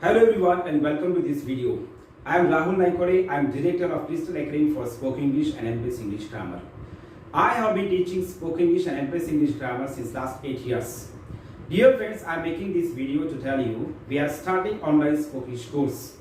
Hello everyone and welcome to this video. I am Rahul Naikwade. I am Director of Crystal Academy for Spoken English and Embrace English Grammar. I have been teaching Spoken English and Embrace English Grammar since last 8 years. Dear friends, I am making this video to tell you we are starting online Spoken English course.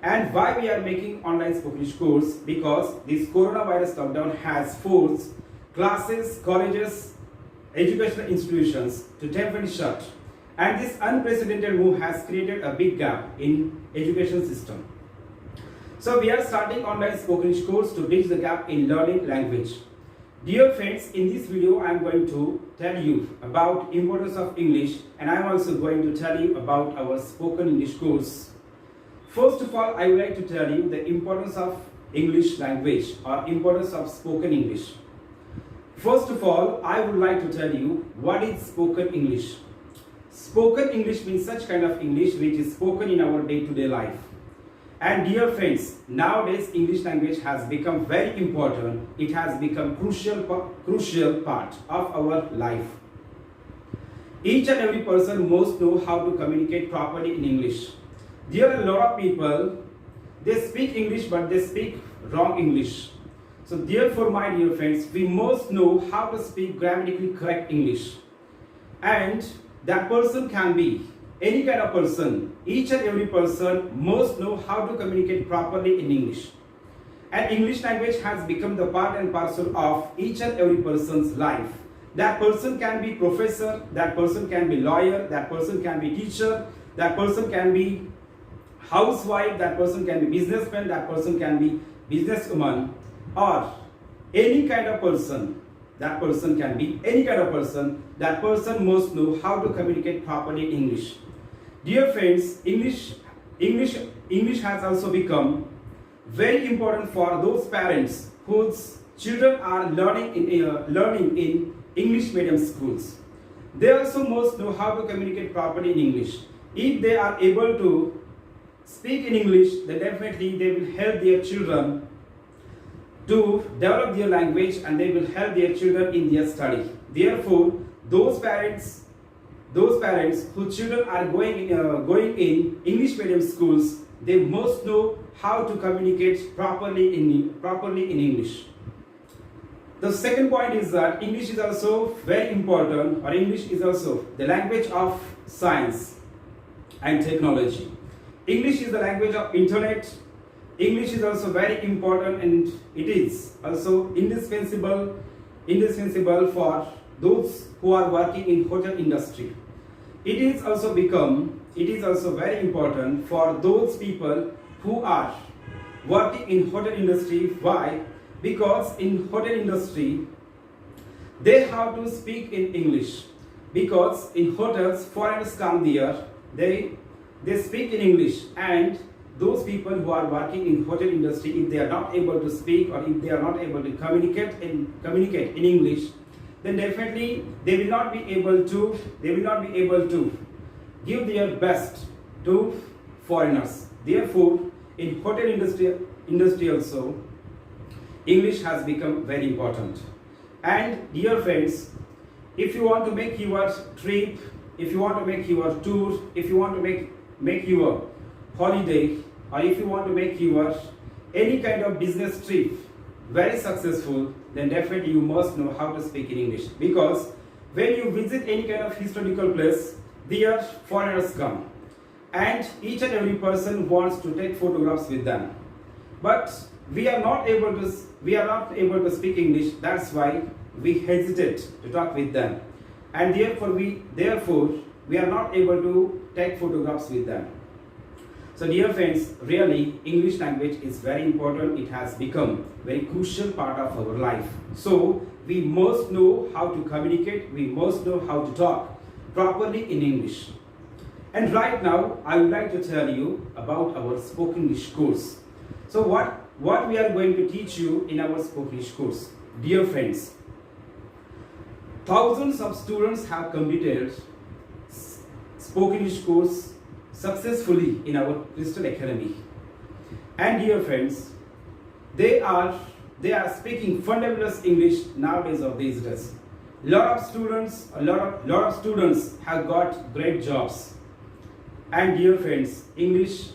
And why we are making online Spoken English course? Because this coronavirus lockdown has forced classes, colleges, educational institutions to temporarily shut. And this unprecedented move has created a big gap in education system. So we are starting online Spoken English course to bridge the gap in learning language. Dear friends, in this video I am going to tell you about importance of English, and I am also going to tell you about our Spoken English course. First of all, I would like to tell you the importance of English language or importance of spoken English. First of all, I would like to tell you what is spoken English. Spoken English means such kind of English which is spoken in our day-to-day life. And dear friends, nowadays English language has become very important. It has become crucial part of our life. Each and every person must know how to communicate properly in English. There are a lot of people, they speak English but they speak wrong English. So therefore, my dear friends, we must know how to speak grammatically correct English. And that person can be any kind of person. Each and every person must know how to communicate properly in English. And English language has become the part and parcel of each and every person's life. That person can be professor, that person can be lawyer, that person can be teacher, that person can be housewife, that person can be businessman, that person can be businesswoman, or any kind of person. That person can be any kind of person. That person must know how to communicate properly in English. Dear friends, English has also become very important for those parents whose children are learning in English medium schools. They also must know how to communicate properly in English. If they are able to speak in English, then definitely they will help their children to develop their language, and they will help their children in their study. Therefore, those parents whose children are going in English medium schools, they must know how to communicate properly in English. The second point is that English is also very important, or English is also the language of science and technology. English is the language of internet. English is also very important, and it is also indispensable for those who are working in hotel industry. It is also very important for those people who are working in hotel industry. Why? Because in hotel industry they have to speak in English, because in hotels foreigners come there, they speak in English, and those people who are working in hotel industry, if they are not able to speak or if they are not able to communicate in English, then definitely they will not be able to give their best to foreigners. Therefore, in hotel industry also, English has become very important. And dear friends, if you want to make your trip, if you want to make your tour, if you want to make your holiday, or if you want to make your any kind of business trip very successful, then definitely you must know how to speak in English. Because when you visit any kind of historical place, there foreigners come, and each and every person wants to take photographs with them. But we are not able to speak English. That's why we hesitate to talk with them, and therefore we are not able to take photographs with them. So dear friends, really English language is very important. It has become very crucial part of our life. So we must know how to communicate, we must know how to talk properly in English. And right now I would like to tell you about our Spoken English course. So what we are going to teach you in our Spoken English course. Dear friends, thousands of students have completed Spoken English course successfully in our Crystal Academy. And dear friends, they are speaking fundamental English nowadays of these days. A lot of students have got great jobs. And dear friends, English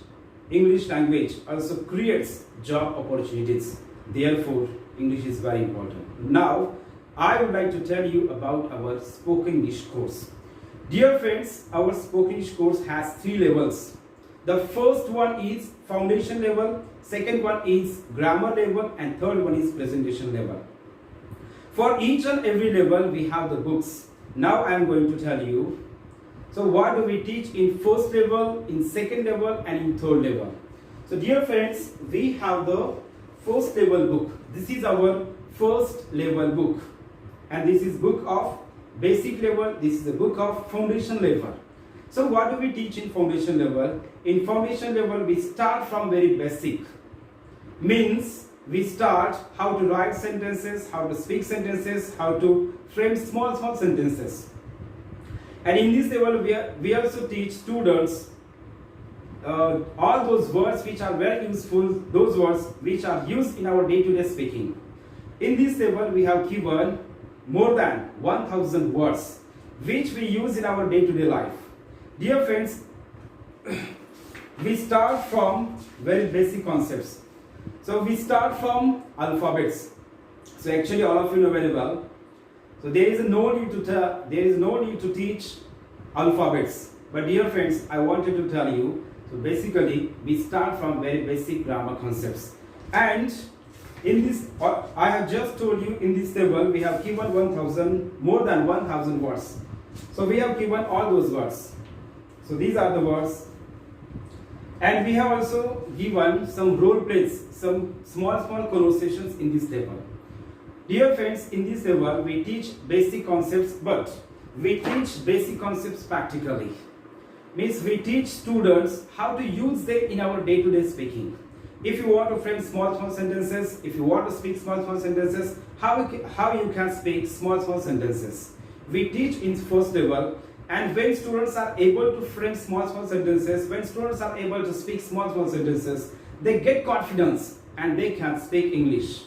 language also creates job opportunities. Therefore, English is very important. Now, I would like to tell you about our spoken English course. Dear friends, our spoken English course has 3 levels. The first one is foundation level, second one is grammar level, and third one is presentation level. For each and every level, we have the books. Now I am going to tell you. So what do we teach in first level, in second level, and in third level? So dear friends, we have the first level book. This is our first level book. And this is book of basic level. This is the book of foundation level. So what do we teach in foundation level? In foundation level, we start from very basic. Means we start how to write sentences, how to speak sentences, how to frame small sentences. And in this level, we also teach students all those words which are very useful, those words which are used in our day-to-day speaking. In this level, we have given more than 1000 words which we use in our day-to-day life. Dear friends, we start from very basic concepts. So we start from alphabets. So actually all of you know very well. So there is no need to teach alphabets. But dear friends, I wanted to tell you, so basically we start from very basic grammar concepts. And in this, I have just told you, in this table we have given more than 1000 words. So we have given all those words. So these are the words. And we have also given some role plays, some small conversations in this table. Dear friends, in this level we teach basic concepts, but we teach basic concepts practically. Means we teach students how to use them in our day-to-day speaking. If you want to frame small sentences, if you want to speak small sentences, how you can speak small sentences. We teach in first level, and when students are able to frame small sentences, when students are able to speak small sentences, they get confidence and they can speak English.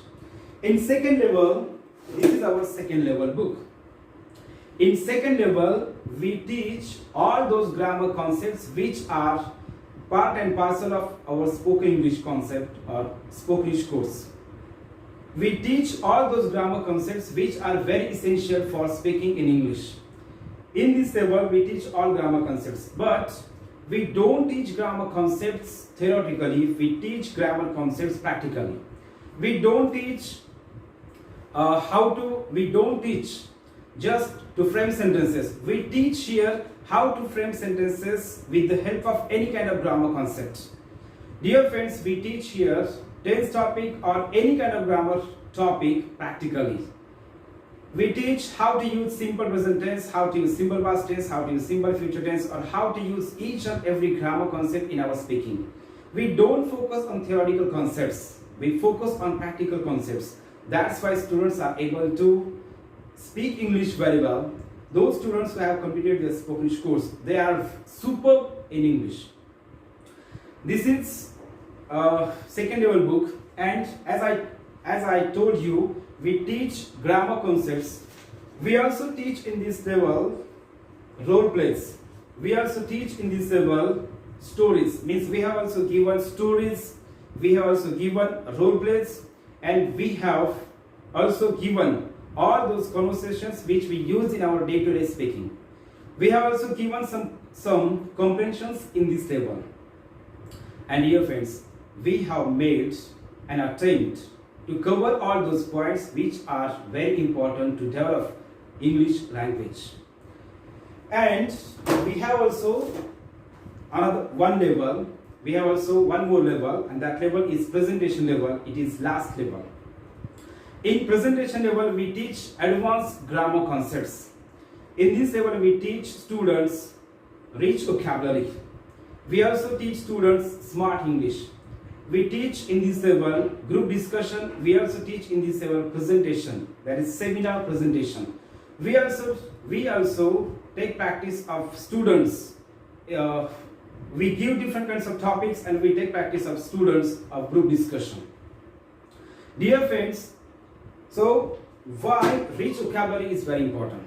In second level, this is our second level book. In second level, we teach all those grammar concepts which are part and parcel of our spoken English concept or spoken English course. We teach all those grammar concepts which are very essential for speaking in English. In this level, we teach all grammar concepts, but we don't teach grammar concepts theoretically, we teach grammar concepts practically. We don't teach just to frame sentences. We teach here how to frame sentences with the help of any kind of grammar concept. Dear friends, we teach here tense topic or any kind of grammar topic practically. We teach how to use simple present tense, how to use simple past tense, how to use simple future tense, or how to use each and every grammar concept in our speaking. We don't focus on theoretical concepts. We focus on practical concepts. That's why students are able to speak English very well. Those students who have completed the spoken English course, they are superb in English. This is second level book, and as I told you, we teach grammar concepts. We also teach in this level role plays. We also teach in this level stories. Means we have also given stories, we have also given role plays, and we have also given all those conversations which we use in our day-to-day speaking. We have also given some comprehensions in this level. And dear friends, we have made an attempt to cover all those points which are very important to develop English language. And we have also one more level, and that level is presentation level. It is last level. In presentation level, we teach advanced grammar concepts. In this level, we teach students rich vocabulary. We also teach students smart English. We teach in this level group discussion. We also teach in this level presentation, that is seminar presentation. We also take practice of students. We give different kinds of topics and we take practice of students of group discussion. Dear friends, so why rich vocabulary is very important?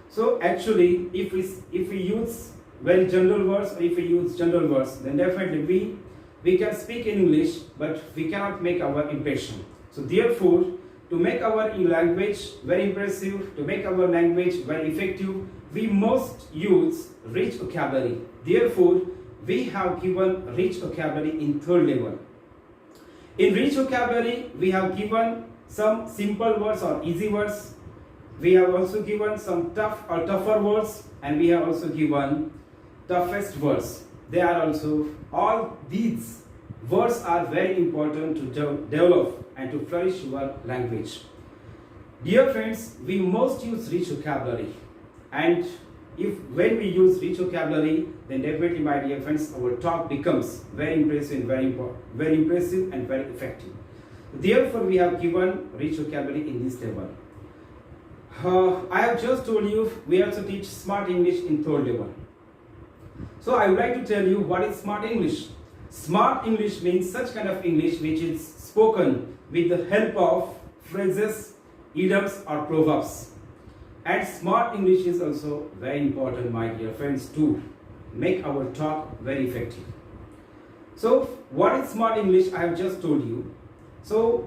So actually, if we use very general words, or if we use general words, then definitely we can speak in English, but we cannot make our impression. So therefore, to make our language very impressive, to make our language very effective, we must use rich vocabulary. Therefore, we have given rich vocabulary in third level. In rich vocabulary, we have given some simple words or easy words. We have also given some tough or tougher words, and we have also given toughest words. They are also, all these words are very important to develop and to flourish your language. Dear friends, we must use rich vocabulary, and when we use rich vocabulary, then definitely, my dear friends, our talk becomes very impressive, very impressive and very effective. Therefore, we have given rich vocabulary in this table. I have just told you we also teach smart English in third level. So I would like to tell you what is smart English. Smart English means such kind of English which is spoken with the help of phrases, idioms or proverbs. And smart English is also very important, my dear friends, to make our talk very effective. So what is smart English? I have just told you. So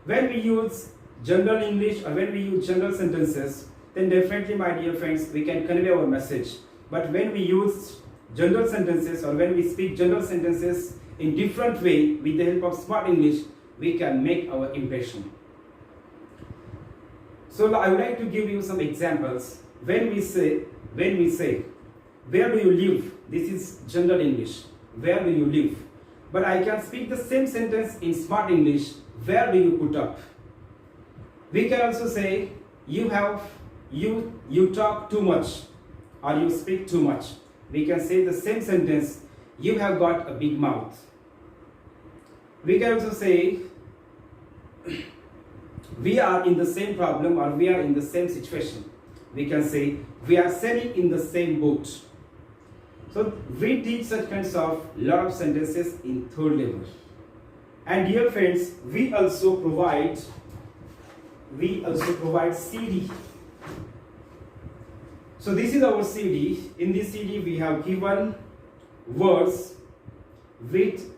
when we use general English or when we use general sentences, then definitely, my dear friends, we can convey our message. But when we use general sentences or when we speak general sentences in different way with the help of smart English, we can make our impression. So I would like to give you some examples. When we say, where do you live? This is general English. Where do you live? But I can speak the same sentence in smart English. Where do you put up? We can also say, you talk too much or you speak too much. We can say the same sentence, you have got a big mouth. We can also say, we are in the same problem or we are in the same situation. We can say, we are sailing in the same boat. So we teach such kinds of lot of sentences in third level. And dear friends, we also provide CD. So this is our CD. In this CD we have given words with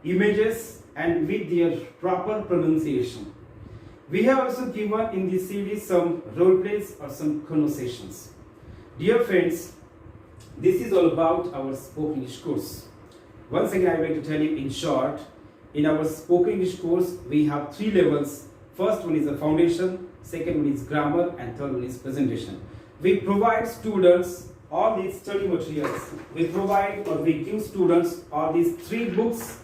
images and with their proper pronunciation. We have also given in this CD some role plays or some conversations. Dear friends, this is all about our spoken English course. Once again, I would like to tell you in short, in our spoken English course, we have 3 levels. First one is the foundation, second one is grammar, and third one is presentation. We provide students all these study materials. We give students all these 3 books,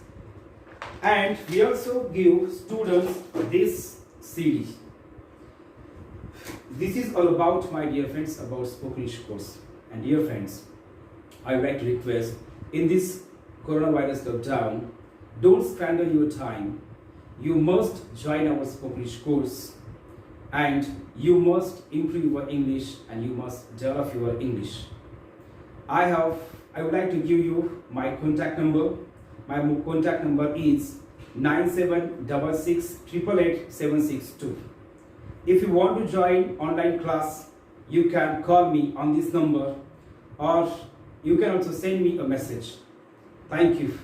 and we also give students this CD. This is all about, my dear friends, about spoken English course. And dear friends, I would like to request, in this coronavirus lockdown, don't squander your time. You must join our spoken English course, and you must improve your English and you must develop your English. I would like to give you my contact number. My contact number is 9766888762. If you want to join online class, you can call me on this number, or you can also send me a message. Thank you.